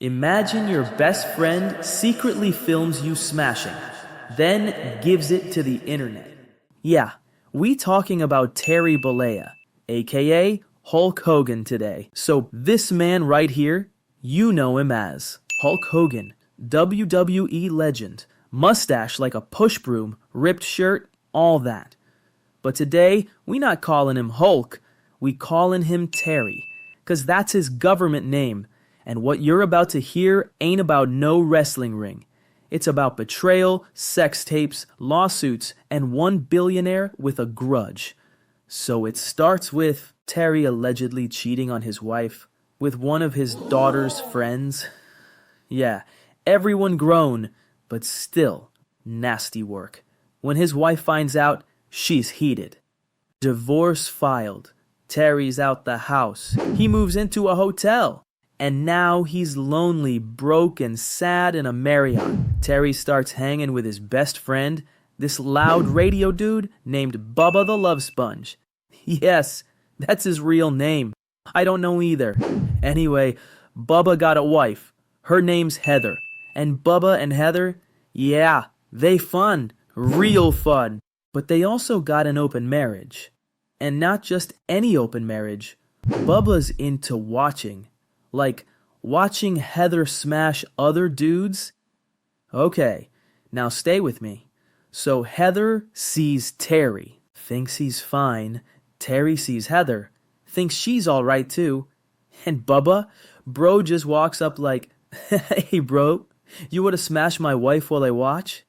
Imagine your best friend secretly films you smashing, then gives it to the internet. Yeah, we talking about Terry Bollea, aka Hulk Hogan today. So this man right here, you know him as Hulk Hogan, WWE legend, mustache like a push broom, ripped shirt, all that. But today, we not calling him Hulk, we calling him Terry, 'cause that's his government name. And what you're about to hear ain't about no wrestling ring. It's about betrayal, sex tapes, lawsuits, and one billionaire with a grudge. So it starts with Terry allegedly cheating on his wife with one of his daughter's friends. Yeah, everyone grown, but still nasty work. When his wife finds out, she's heated. Divorce filed. Terry's out the house. He moves into a hotel. And now he's lonely, broke, and sad in a Marriott. Terry starts hanging with his best friend, this loud radio dude named Bubba the Love Sponge. Yes, that's his real name. I don't know either. Anyway, Bubba got a wife. Her name's Heather. And Bubba and Heather, yeah, they fun. Real fun. But they also got an open marriage. And not just any open marriage. Bubba's into watching. Like, watching Heather smash other dudes? Okay, now stay with me. So Heather sees Terry, thinks he's fine. Terry sees Heather, thinks she's alright too. And bro just walks up like, hey bro, you wanna smash my wife while I watch?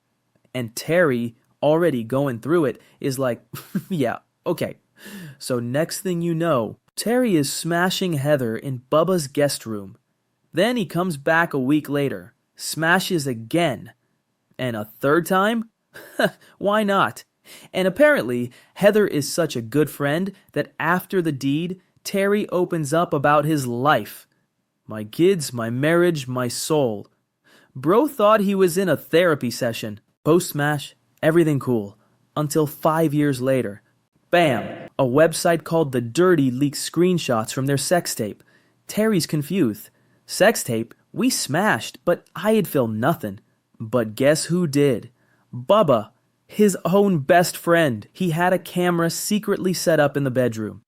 And Terry, already going through it, is like, yeah, okay. So next thing you know, Terry is smashing Heather in Bubba's guest room. Then he comes back a week later, smashes again. And a third time? Why not? And apparently, Heather is such a good friend that after the deed, Terry opens up about his life. My kids, my marriage, my soul. Bro thought he was in a therapy session. Post-smash, everything cool. Until 5 years later. Bam! A website called The Dirty leaks screenshots from their sex tape. Terry's confused. Sex tape? We smashed, but I had filmed nothing. But guess who did? Bubba, his own best friend. He had a camera secretly set up in the bedroom.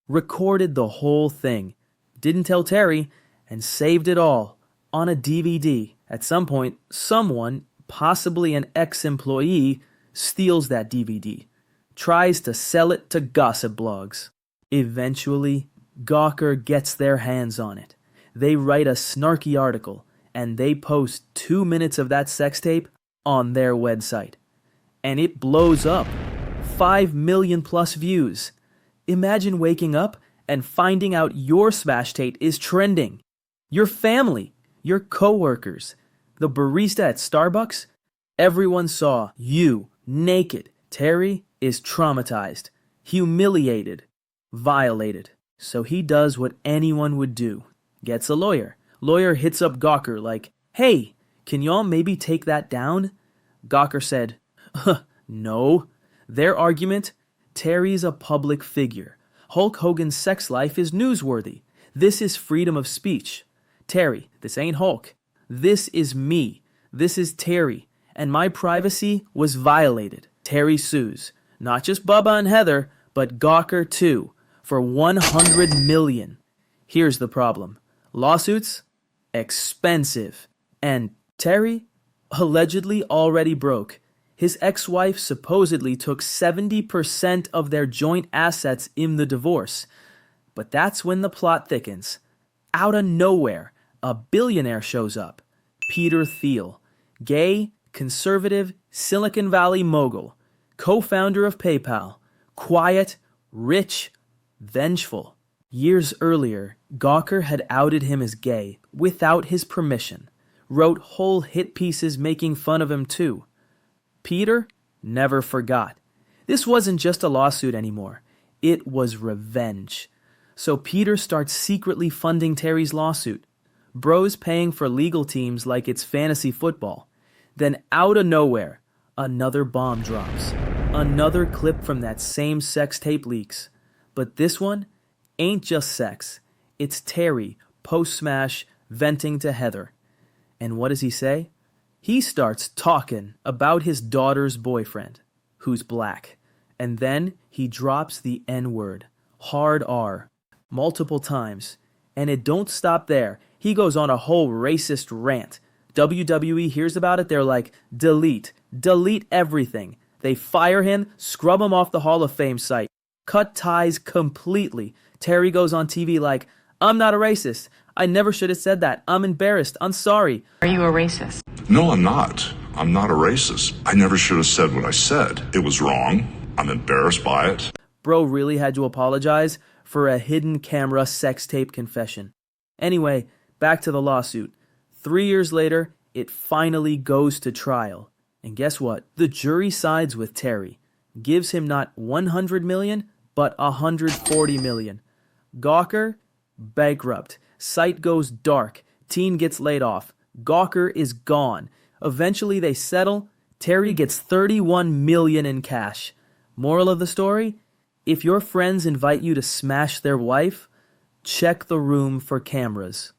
Recorded the whole thing. Didn't tell Terry, and saved it all on a DVD. At some point, someone, possibly an ex-employee, steals that DVD. Tries to sell it to gossip blogs. Eventually, Gawker gets their hands on it. They write a snarky article, and they post 2 minutes of that sex tape on their website. And it blows up. 5 million plus views. Imagine waking up and finding out your smash tape is trending. Your family, your coworkers, the barista at Starbucks, everyone saw you naked. Terry is traumatized, humiliated, violated. So he does what anyone would do. Gets a lawyer. Lawyer hits up Gawker like, hey, can y'all maybe take that down? Gawker said, no. Their argument, Terry's a public figure. Hulk Hogan's sex life is newsworthy. This is freedom of speech. Terry, this ain't Hulk. This is me. This is Terry. And my privacy was violated. Terry sues. Not just Bubba and Heather, but Gawker too, for $100 million. Here's the problem. Lawsuits? Expensive. And Terry? Allegedly already broke. His ex-wife supposedly took 70% of their joint assets in the divorce. But that's when the plot thickens. Out of nowhere, a billionaire shows up. Peter Thiel. Gay, conservative, Silicon Valley mogul. Co-founder of PayPal, quiet, rich, vengeful. Years earlier, Gawker had outed him as gay without his permission, wrote whole hit pieces making fun of him too. Peter never forgot. This wasn't just a lawsuit anymore. It was revenge. So Peter starts secretly funding Terry's lawsuit. Bro's paying for legal teams like it's fantasy football. Then out of nowhere, another bomb drops. Another clip from that same sex tape leaks. But this one ain't just sex. It's Terry, post-smash, venting to Heather. And what does he say? He starts talking about his daughter's boyfriend, who's black. And then he drops the N-word, hard R, multiple times. And it don't stop there. He goes on a whole racist rant. WWE hears about it, they're like, delete everything. They fire him, scrub him off the Hall of Fame site, cut ties completely. Terry goes on TV like, I'm not a racist. I never should have said that. I'm embarrassed. I'm sorry. Are you a racist? No, I'm not. I'm not a racist. I never should have said what I said. It was wrong. I'm embarrassed by it. Bro really had to apologize for a hidden camera sex tape confession. Anyway, back to the lawsuit. 3 years later, it finally goes to trial. And guess what? The jury sides with Terry. Gives him not 100 million, but 140 million. Gawker, bankrupt. Site goes dark. Teen gets laid off. Gawker is gone. Eventually they settle. Terry gets 31 million in cash. Moral of the story? If your friends invite you to smash their wife, check the room for cameras.